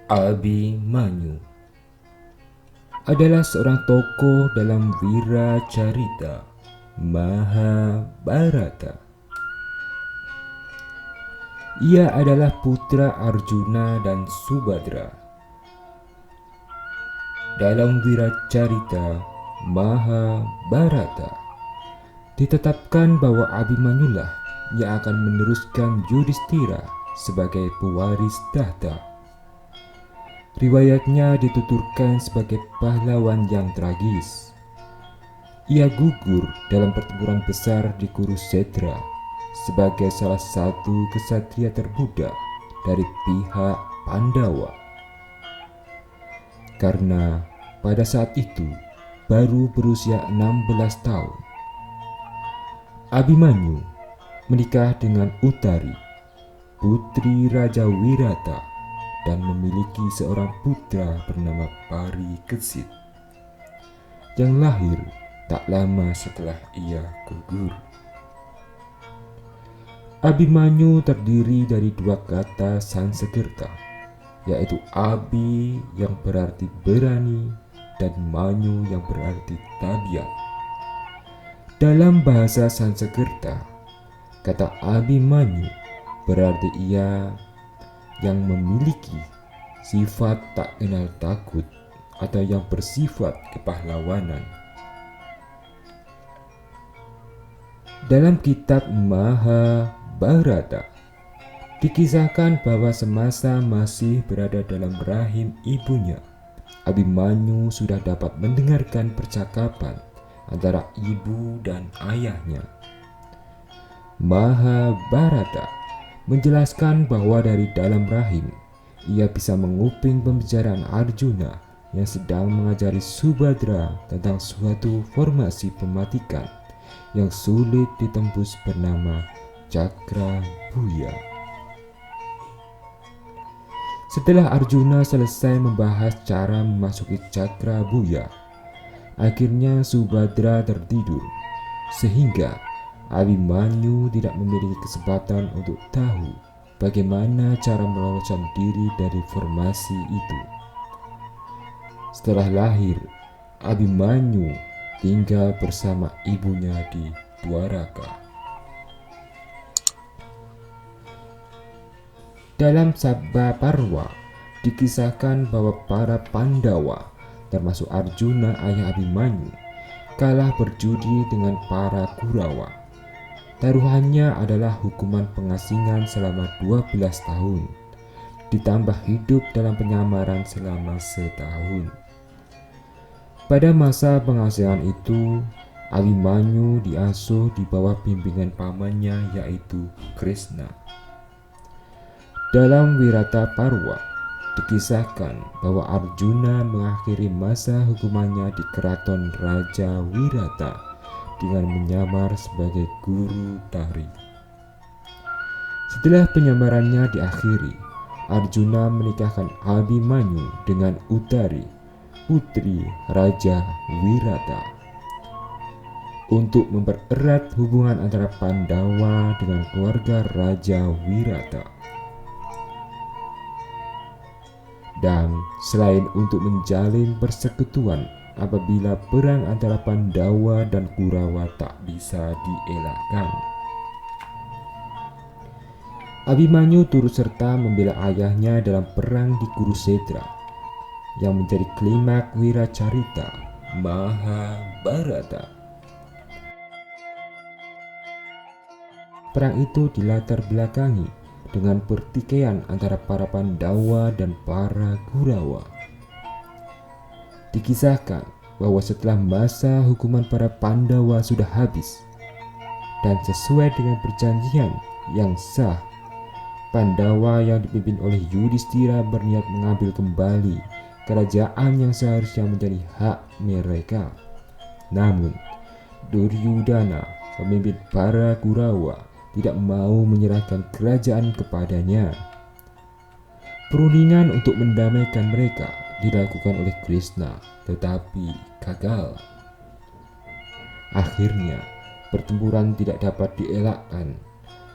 Abimanyu adalah seorang tokoh dalam Wiracarita Mahabharata. Ia adalah putra Arjuna dan Subadra. Dalam Wiracarita Mahabharata ditetapkan bahwa Abimanyulah yang akan meneruskan Yudhistira sebagai pewaris tahta. Riwayatnya dituturkan sebagai pahlawan yang tragis. Ia gugur dalam pertempuran besar di Kurukshetra sebagai salah satu ksatria termuda dari pihak Pandawa. Karena pada saat itu baru berusia 16 tahun. Abimanyu menikah dengan Uttari, putri Raja Wirata, dan memiliki seorang putra bernama Parikesit yang lahir tak lama setelah ia gugur. Abimanyu terdiri dari dua kata Sansekerta, yaitu Abi yang berarti berani dan Manyu yang berarti tabiat. Dalam bahasa Sansekerta, kata Abimanyu berarti ia yang memiliki sifat tak kenal takut atau yang bersifat kepahlawanan. Dalam kitab Mahabharata dikisahkan bahwa semasa masih berada dalam rahim ibunya, Abimanyu sudah dapat mendengarkan percakapan antara ibu dan ayahnya. Mahabharata menjelaskan bahwa dari dalam rahim ia bisa menguping pembicaraan Arjuna yang sedang mengajari Subadra tentang suatu formasi pematikan yang sulit ditembus bernama Cakrabuya. Setelah Arjuna selesai membahas cara memasuki Cakrabuya, akhirnya Subadra tertidur sehingga Abimanyu tidak memiliki kesempatan untuk tahu bagaimana cara meloloskan diri dari formasi itu. Setelah lahir, Abimanyu tinggal bersama ibunya di Dwaraka. Dalam Sabda Parwa dikisahkan bahwa para Pandawa, termasuk Arjuna ayah Abimanyu, kalah berjudi dengan para Kurawa. Taruhannya adalah hukuman pengasingan selama 12 tahun, ditambah hidup dalam penyamaran selama setahun. Pada masa pengasingan itu, Abimanyu diasuh di bawah bimbingan pamannya yaitu Krishna. Dalam Wirata Parwa dikisahkan bahwa Arjuna mengakhiri masa hukumannya di keraton Raja Wirata dengan menyamar sebagai guru tari. Setelah penyamarannya diakhiri, Arjuna menikahkan Abimanyu dengan Uttari, putri Raja Wirata. Untuk mempererat hubungan antara Pandawa dengan keluarga Raja Wirata. Dan selain untuk menjalin persekutuan apabila perang antara Pandawa dan Kurawa tak bisa dielakkan, Abimanyu turut serta membela ayahnya dalam perang di Kurukshetra yang menjadi klimaks Wiracarita Mahabharata. Perang itu dilatar belakangi dengan pertikaian antara para Pandawa dan para Kurawa. Dikisahkan bahwa setelah masa hukuman para Pandawa sudah habis dan sesuai dengan perjanjian yang sah, Pandawa yang dipimpin oleh Yudhistira berniat mengambil kembali kerajaan yang seharusnya menjadi hak mereka. Namun, Duryudana, pemimpin para Kurawa, tidak mau menyerahkan kerajaan kepadanya. Perundingan untuk mendamaikan mereka dilakukan oleh Krishna, tetapi gagal. Akhirnya, pertempuran tidak dapat dielakkan.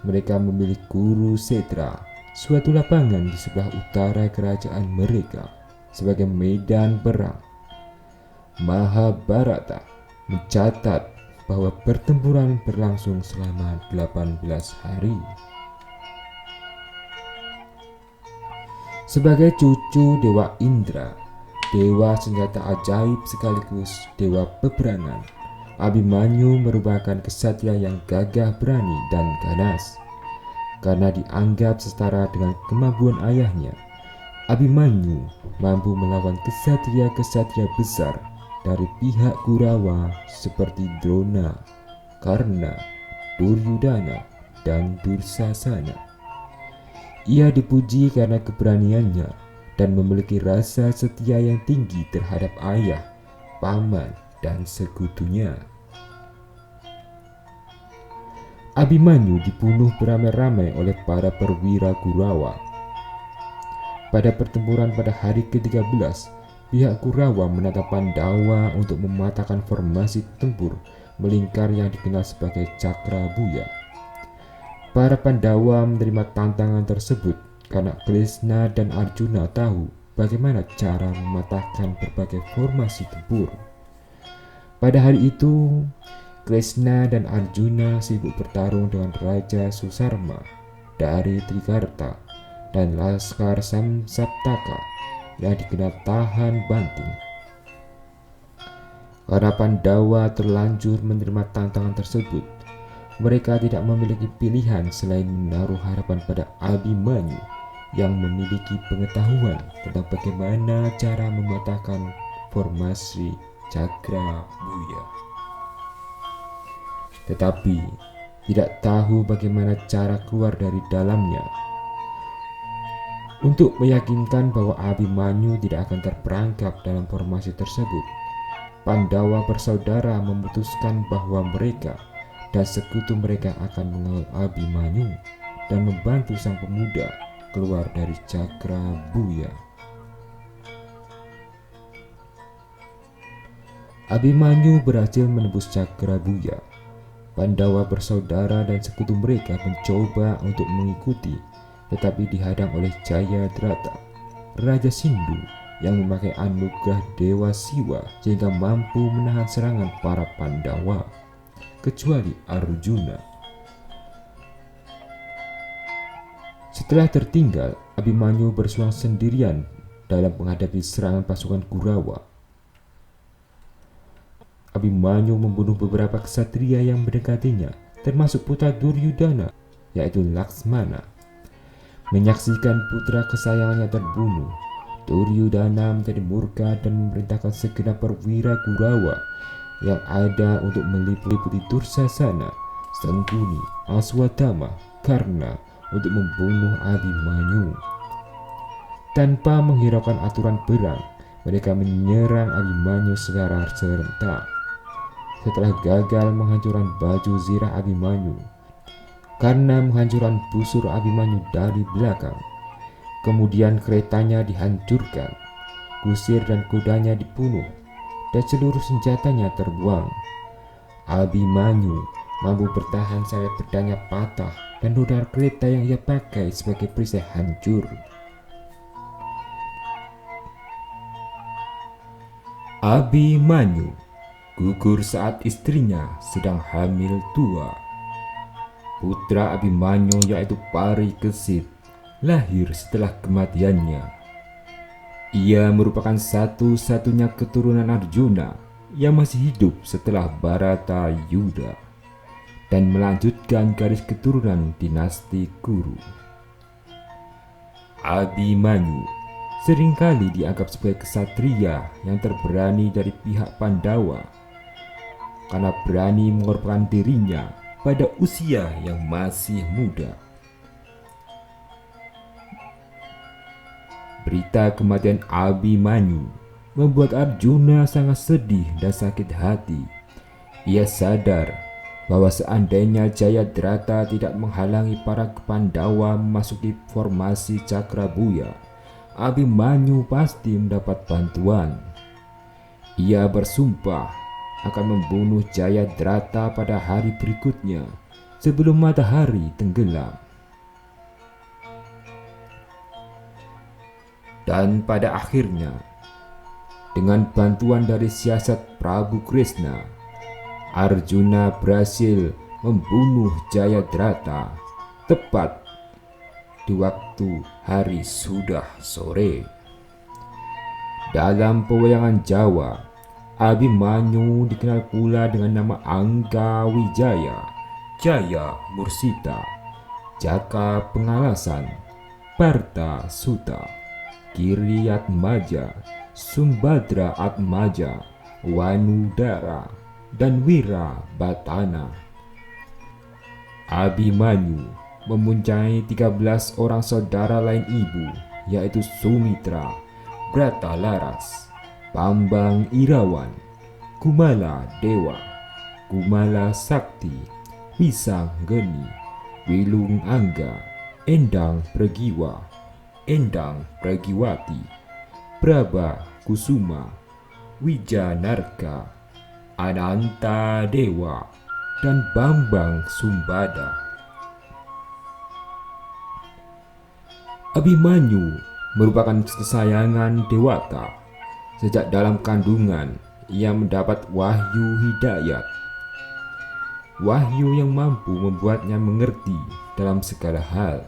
Mereka memilih Kurukshetra suatu lapangan di sebelah utara kerajaan mereka sebagai medan perang. Mahabharata mencatat bahwa pertempuran berlangsung selama 18 hari. Sebagai cucu Dewa Indra, dewa senjata ajaib sekaligus dewa peperangan, Abhimanyu merupakan kesatria yang gagah berani dan ganas. Karena dianggap setara dengan kemampuan ayahnya, Abhimanyu mampu melawan kesatria-kesatria besar dari pihak Kurawa seperti Drona, Karna, Duryudana, dan Dursasana. Ia dipuji karena keberaniannya dan memiliki rasa setia yang tinggi terhadap ayah, paman, dan sekutunya. Abhimanyu dibunuh beramai-ramai oleh para perwira Kurawa. Pada pertempuran pada hari ke-13, pihak Kurawa menatap Pandawa untuk mematahkan formasi tempur melingkar yang dikenal sebagai Cakrabuya. Para Pandawa menerima tantangan tersebut karena Krishna dan Arjuna tahu bagaimana cara mematahkan berbagai formasi tempur. Pada hari itu, Krishna dan Arjuna sibuk bertarung dengan Raja Susarma dari Trigarta dan Laskar Samsaptaka yang dikenal tahan banting. Karena Pandawa terlanjur menerima tantangan tersebut, mereka tidak memiliki pilihan selain menaruh harapan pada Abhimanyu yang memiliki pengetahuan tentang bagaimana cara mematahkan formasi Cakrabuya. Tetapi tidak tahu bagaimana cara keluar dari dalamnya. Untuk meyakinkan bahwa Abhimanyu tidak akan terperangkap dalam formasi tersebut, Pandawa bersaudara memutuskan bahwa mereka dan sekutu mereka akan mengawal Abhimanyu dan membantu sang pemuda keluar dari Cakrabuya. Abhimanyu berhasil menembus Cakrabuya. Pandawa bersaudara dan sekutu mereka mencoba untuk mengikuti, tetapi dihadang oleh Jayadrata, Raja Sindhu yang memakai anugerah Dewa Siwa sehingga mampu menahan serangan para Pandawa, kecuali Arjuna. Setelah tertinggal, Abhimanyu berjuang sendirian dalam menghadapi serangan pasukan Kurawa. Abhimanyu membunuh beberapa ksatria yang mendekatinya, termasuk putra Duryudana, yaitu Laksmana. Menyaksikan putra kesayangannya terbunuh, Duryudana menjadi murka dan memerintahkan segenap perwira Kurawa yang ada untuk meliputi Dursasana, Sangkuni, Aswatthama, Karna untuk membunuh Abhimanyu. Tanpa menghiraukan aturan perang, mereka menyerang Abhimanyu secara serentak. Setelah gagal menghancurkan baju zirah Abhimanyu, karena menghancurkan busur Abhimanyu dari belakang, kemudian keretanya dihancurkan, kusir dan kudanya dibunuh, dan seluruh senjatanya terbuang. Abhimanyu mampu bertahan sampai pedangnya patah dan roda kereta yang ia pakai sebagai perisai hancur. Abhimanyu gugur saat istrinya sedang hamil tua. Putra Abhimanyu yaitu Parikesit lahir setelah kematiannya. Ia merupakan satu-satunya keturunan Arjuna yang masih hidup setelah Bharata Yuda dan melanjutkan garis keturunan dinasti Kuru. Abhimanyu seringkali dianggap sebagai ksatria yang terberani dari pihak Pandawa karena berani mengorbankan dirinya pada usia yang masih muda. Berita kematian Abhimanyu membuat Arjuna sangat sedih dan sakit hati. Ia sadar bahwa seandainya Jayadrata tidak menghalangi para Pandawa memasuki formasi Cakrabuya, Abhimanyu pasti mendapat bantuan. Ia bersumpah akan membunuh Jayadrata pada hari berikutnya sebelum matahari tenggelam. Dan pada akhirnya, dengan bantuan dari siasat Prabu Kresna, Arjuna berhasil membunuh Jayadrata tepat di waktu hari sudah sore. Dalam pewayangan Jawa, Abimanyu dikenal pula dengan nama Angga Wijaya, Jaya Mursita, Jaka Pengalasan, Parta Suta, Kiryatmaja, Sumbadra Atmaja, Wanudara, dan Wira Batana. Abimanyu mempunyai 13 orang saudara lain ibu, yaitu Sumitra, Bratalaras, Bambang Irawan, Kumala Dewa, Kumala Sakti, Wisanggeni, Wilung Angga, Endang Pregiwa, Endang Pregiwati, Praba Kusuma, Wijanarka, Ananta Dewa, dan Bambang Sumbada. Abimanyu merupakan kesayangan Dewata. Sejak dalam kandungan, ia mendapat wahyu hidayat. Wahyu yang mampu membuatnya mengerti dalam segala hal.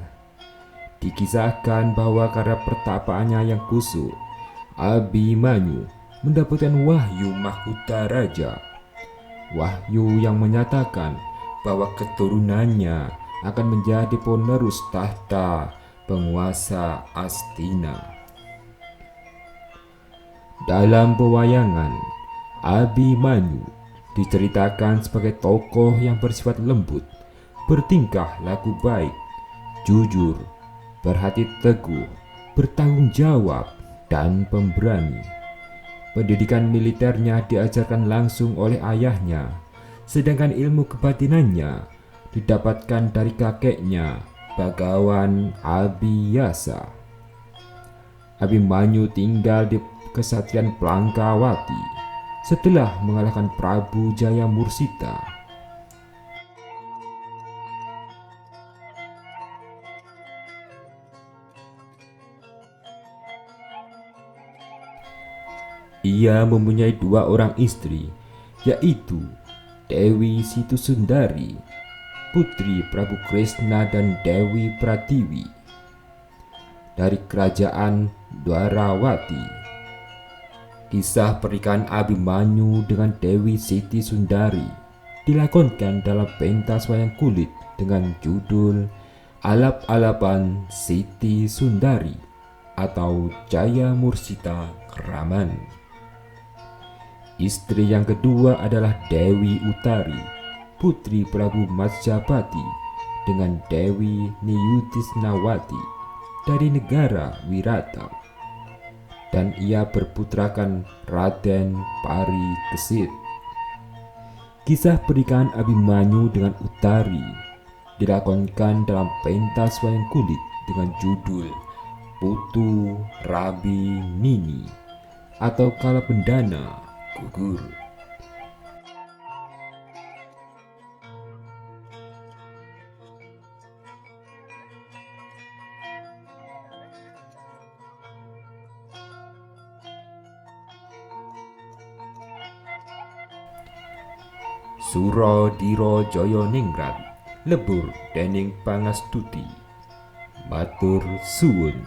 Dikisahkan bahwa karena pertapaannya yang kusuk, Abimanyu mendapatkan wahyu mahkota raja. Wahyu yang menyatakan bahwa keturunannya akan menjadi penerus tahta penguasa Astina. Dalam pewayangan, Abimanyu diceritakan sebagai tokoh yang bersifat lembut, bertingkah laku baik, jujur, berhati teguh, bertanggung jawab, dan pemberani. Pendidikan militernya diajarkan langsung oleh ayahnya, sedangkan ilmu kebatinannya didapatkan dari kakeknya, Bagawan Abiyasa. Abimanyu tinggal di Kesatrian Plangkawati setelah mengalahkan Prabu Jaya Mursita. Ia mempunyai 2 orang istri, yaitu Dewi Situsundari, putri Prabu Kresna, dan Dewi Pratiwi dari kerajaan Dwarawati. Kisah pernikahan Abimanyu dengan Dewi Siti Sundari dilakonkan dalam pentas wayang kulit dengan judul Alap-alapan Siti Sundari atau Jaya Mursita Kraman. Istri yang kedua adalah Dewi Utari, putri Prabu Majapati, dengan Dewi Niyutisnawati dari negara Wirata, dan ia berputrakan Raden Parikesit. Kisah pernikahan Abimanyu dengan Utari dilakonkan dalam pentas wayang kulit dengan judul Putu Rabi Nini atau Kalabendana Gugur. Sura Dira Jaya Ningrat lebur dening Pangastuti. Matur suwun.